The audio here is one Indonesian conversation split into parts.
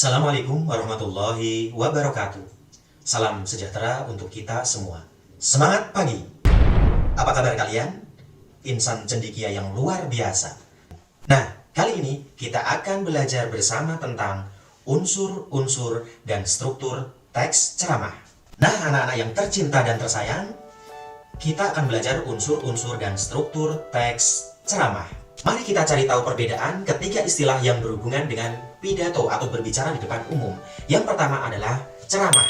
Assalamualaikum warahmatullahi wabarakatuh. Salam sejahtera untuk kita semua. Semangat pagi. Apa kabar kalian? Insan cendekia yang luar biasa. Nah, kali ini kita akan belajar bersama tentang unsur-unsur dan struktur teks ceramah. Nah, anak-anak yang tercinta dan tersayang, kita akan belajar unsur-unsur dan struktur teks ceramah. Mari kita cari tahu perbedaan ketiga istilah yang berhubungan dengan pidato atau berbicara di depan umum. Yang pertama adalah ceramah,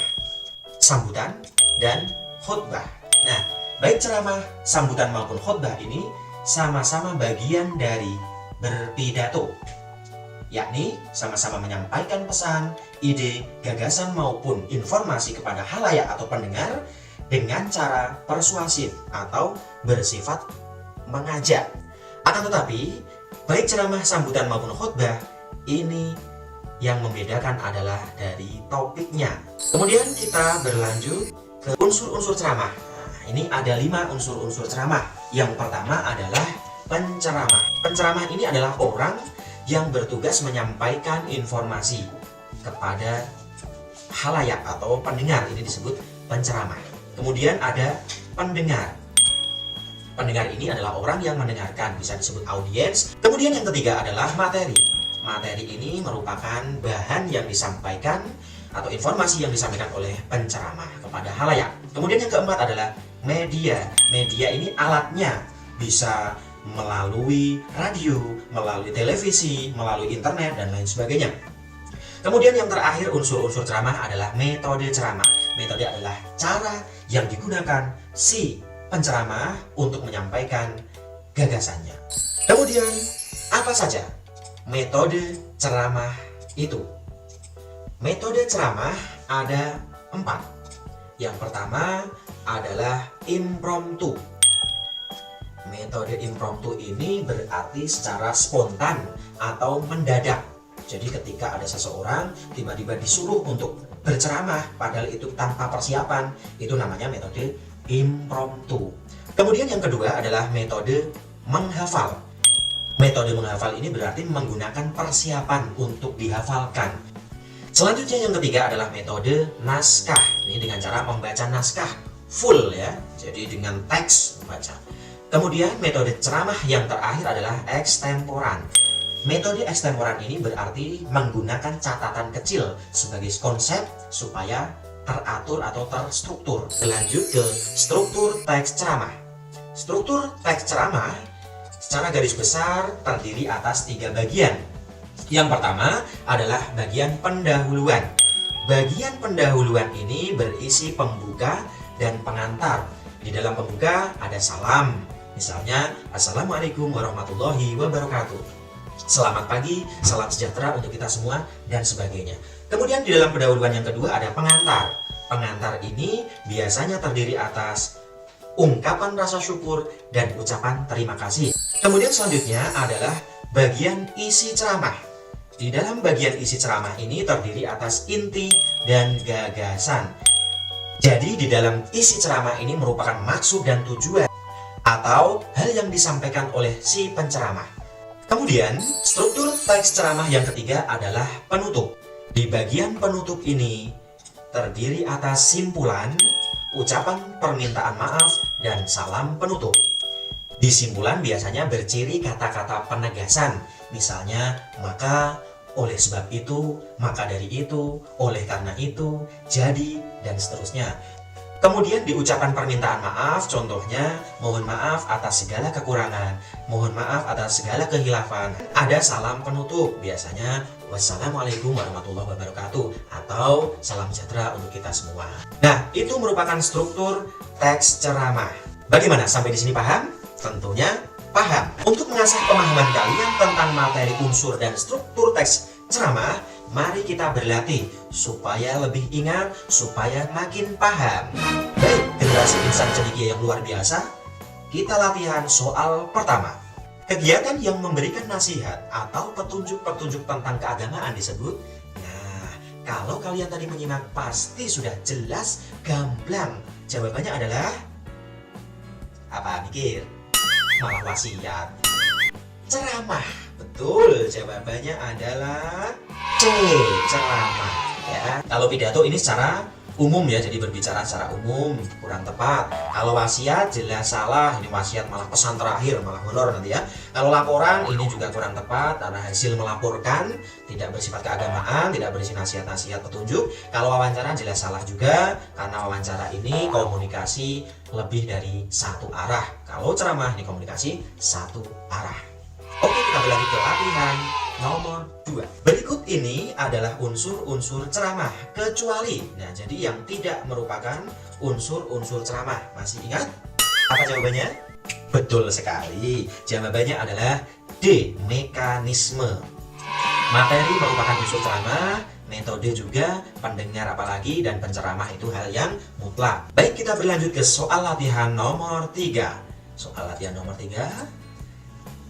sambutan, dan khutbah. Nah, baik ceramah, sambutan maupun khutbah ini sama-sama bagian dari berpidato, yakni sama-sama menyampaikan pesan, ide, gagasan maupun informasi kepada khalayak atau pendengar dengan cara persuasif atau bersifat mengajak. Akan tetapi, baik ceramah, sambutan maupun khutbah, ini yang membedakan adalah dari topiknya. Kemudian kita berlanjut ke unsur-unsur ceramah. Nah, ini ada 5 unsur-unsur ceramah. Yang pertama adalah penceramah. Penceramah ini adalah orang yang bertugas menyampaikan informasi kepada khalayak atau pendengar. Ini disebut penceramah. Kemudian ada pendengar. Pendengar ini adalah orang yang mendengarkan, bisa disebut audiens. Kemudian yang ketiga adalah materi. Materi ini merupakan bahan yang disampaikan atau informasi yang disampaikan oleh penceramah kepada khalayak. Kemudian yang keempat adalah media. Media ini alatnya, bisa melalui radio, melalui televisi, melalui internet, dan lain sebagainya. Kemudian yang terakhir unsur-unsur ceramah adalah metode ceramah. Metode adalah cara yang digunakan si penceramah untuk menyampaikan gagasannya. Kemudian, apa saja metode ceramah itu? Metode ceramah ada 4. Yang pertama adalah impromptu. Metode impromptu ini berarti secara spontan atau mendadak. Jadi ketika ada seseorang tiba-tiba disuruh untuk berceramah padahal itu tanpa persiapan, itu namanya metode impromptu. Kemudian yang kedua adalah metode menghafal. Metode menghafal ini berarti menggunakan persiapan untuk dihafalkan. Selanjutnya yang ketiga adalah metode naskah. Ini dengan cara membaca naskah full ya. Jadi dengan teks membaca. Kemudian metode ceramah yang terakhir adalah ekstemporan. Metode ekstemporan ini berarti menggunakan catatan kecil sebagai konsep supaya teratur atau terstruktur. Lanjut ke struktur teks ceramah. Struktur teks ceramah secara garis besar terdiri atas 3 bagian. Yang pertama adalah bagian pendahuluan. Bagian pendahuluan ini berisi pembuka dan pengantar. Di dalam pembuka ada salam. Misalnya, Assalamualaikum warahmatullahi wabarakatuh. Selamat pagi, salam sejahtera untuk kita semua, dan sebagainya. Kemudian di dalam pendahuluan yang kedua ada pengantar. Pengantar ini biasanya terdiri atas ungkapan rasa syukur dan ucapan terima kasih. Kemudian selanjutnya adalah bagian isi ceramah. Di dalam bagian isi ceramah ini terdiri atas inti dan gagasan. Jadi di dalam isi ceramah ini merupakan maksud dan tujuan atau hal yang disampaikan oleh si penceramah. Kemudian, struktur teks ceramah yang ketiga adalah penutup. Di bagian penutup ini terdiri atas simpulan, ucapan permintaan maaf, dan salam penutup. Di simpulan biasanya berciri kata-kata penegasan, misalnya maka, oleh sebab itu, maka dari itu, oleh karena itu, jadi, dan seterusnya. Kemudian di ucapan permintaan maaf, contohnya mohon maaf atas segala kekurangan, mohon maaf atas segala kehilafan. Ada salam penutup, biasanya wassalamualaikum warahmatullahi wabarakatuh atau salam sejahtera untuk kita semua. Nah, itu merupakan struktur teks ceramah. Bagaimana, sampai di sini paham? Tentunya paham. Untuk mengasah pemahaman kalian tentang materi unsur dan struktur teks ceramah, mari kita berlatih supaya lebih ingat, supaya makin paham. Baik, generasi insan cendekia yang luar biasa, kita latihan soal pertama. Kegiatan yang memberikan nasihat atau petunjuk-petunjuk tentang keagamaan disebut. Nah, kalau kalian tadi menyimak pasti sudah jelas, gamblang. Jawabannya adalah apa? Mikir? Malah wasiat. Ceramah. Betul, jawabannya adalah C. Ceramah. Ya, kalau pidato ini secara umum ya, jadi berbicara secara umum, kurang tepat. Kalau wasiat jelas salah, ini wasiat malah pesan terakhir, malah honor nanti ya. Kalau laporan ini juga kurang tepat karena hasil melaporkan, tidak bersifat keagamaan, tidak berisi nasihat-nasihat petunjuk. Kalau wawancara jelas salah juga karena wawancara ini komunikasi lebih dari satu arah. Kalau ceramah ini komunikasi satu arah. Oke, kita berlanjut ke latihan nomor 2. Berikut ini adalah unsur-unsur ceramah kecuali. Nah, jadi yang tidak merupakan unsur-unsur ceramah. Masih ingat? Apa jawabannya? Betul sekali. Jawabannya adalah D. Mekanisme. Materi merupakan unsur ceramah, metode juga, pendengar apalagi, dan penceramah itu hal yang mutlak. Baik, kita berlanjut ke soal latihan nomor 3. Soal latihan nomor 3.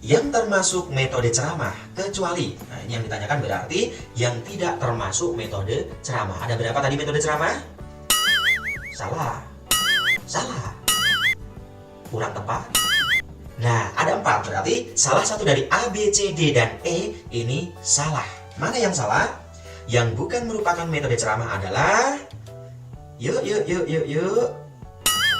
Yang termasuk metode ceramah kecuali. Nah, ini yang ditanyakan berarti yang tidak termasuk metode ceramah. Ada berapa tadi metode ceramah? Salah. Salah. Kurang tepat. Nah, ada 4. Berarti salah satu dari A, B, C, D, dan E ini salah. Mana yang salah? Yang bukan merupakan metode ceramah adalah yuk.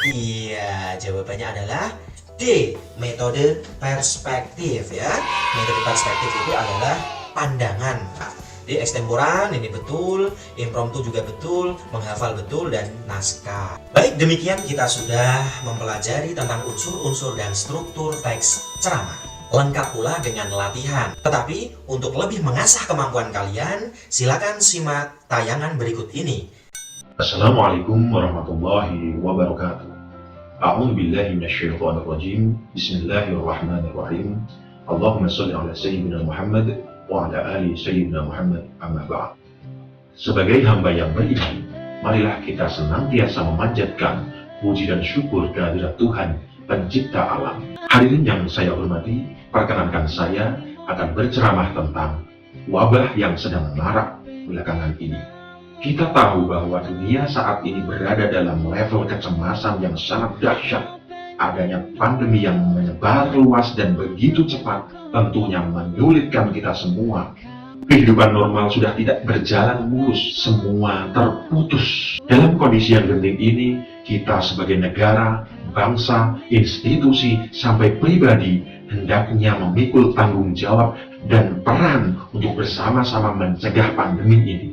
Iya, jawabannya adalah D. Metode perspektif ya. Metode perspektif itu adalah pandangan. Nah, di ekstemporan ini betul, impromptu juga betul, menghafal betul, dan naskah. Baik, demikian kita sudah mempelajari tentang unsur-unsur dan struktur teks ceramah. Lengkap pula dengan latihan. Tetapi untuk lebih mengasah kemampuan kalian, silakan simak tayangan berikut ini. Assalamualaikum warahmatullahi wabarakatuh. A'udzu billahi minasyaitonir rajim. Bismillahirrahmanirrahim. Allahumma shalli ala sayyidina Muhammad wa ala ali sayyidina Muhammad, amma ba'd. Sebagai hamba yang beriman, marilah kita senantiasa memanjatkan puji dan syukur kehadirat Tuhan pencipta alam. Hadirin yang saya hormati, perkenankan saya akan berceramah tentang wabah yang sedang marak belakangan ini. Kita tahu bahwa dunia saat ini berada dalam level kecemasan yang sangat dahsyat. Adanya pandemi yang menyebar luas dan begitu cepat tentunya menyulitkan kita semua. Kehidupan normal sudah tidak berjalan mulus, semua terputus. Dalam kondisi yang genting ini, kita sebagai negara, bangsa, institusi, sampai pribadi hendaknya memikul tanggung jawab dan peran untuk bersama-sama mencegah pandemi ini.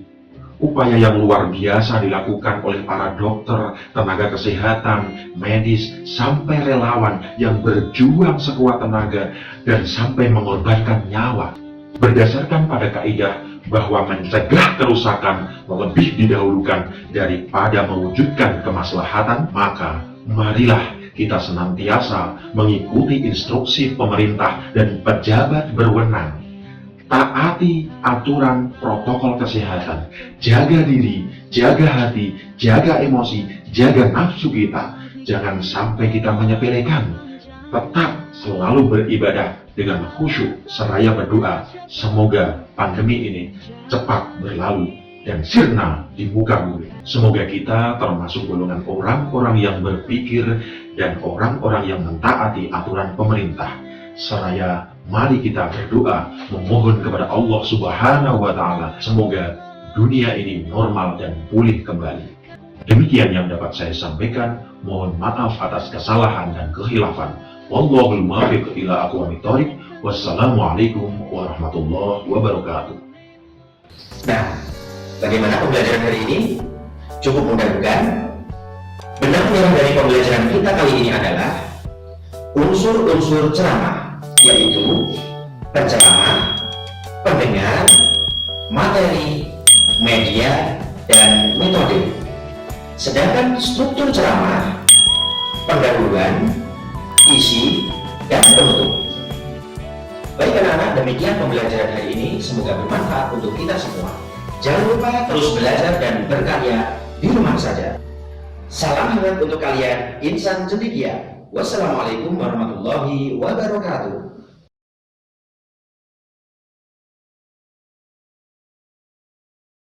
Upaya yang luar biasa dilakukan oleh para dokter, tenaga kesehatan, medis, sampai relawan yang berjuang sekuat tenaga dan sampai mengorbankan nyawa. Berdasarkan pada kaidah bahwa mencegah kerusakan lebih didahulukan daripada mewujudkan kemaslahatan, maka marilah kita senantiasa mengikuti instruksi pemerintah dan pejabat berwenang. Taati aturan protokol kesehatan, jaga diri, jaga hati, jaga emosi, jaga nafsu kita. Jangan sampai kita menyepelekan. Tetap selalu beribadah dengan khusyuk seraya berdoa. Semoga pandemi ini cepat berlalu dan sirna di muka bumi. Semoga kita termasuk golongan orang-orang yang berpikir dan orang-orang yang mentaati aturan pemerintah. Seraya mari kita berdoa memohon kepada Allah Subhanahu wa Ta'ala, semoga dunia ini normal dan pulih kembali. Demikian yang dapat saya sampaikan. Mohon maaf atas kesalahan dan kehilafan. Wallahul muwaffiq ila aqwamit thoriq. Wassalamualaikum warahmatullahi wabarakatuh. Nah, bagaimana pembelajaran hari ini? Cukup mudah bukan? Benang-benang dari pembelajaran kita kali ini adalah unsur-unsur ceramah, yaitu penceramah, pendengar, materi, media, dan metode. Sedangkan struktur ceramah, pendahuluan, isi, dan penutup. Baik anak-anak, demikian pembelajaran hari ini. Semoga bermanfaat untuk kita semua. Jangan lupa terus belajar dan berkarya di rumah saja. Salam hangat untuk kalian, insan cendekia. Wassalamualaikum warahmatullahi wabarakatuh.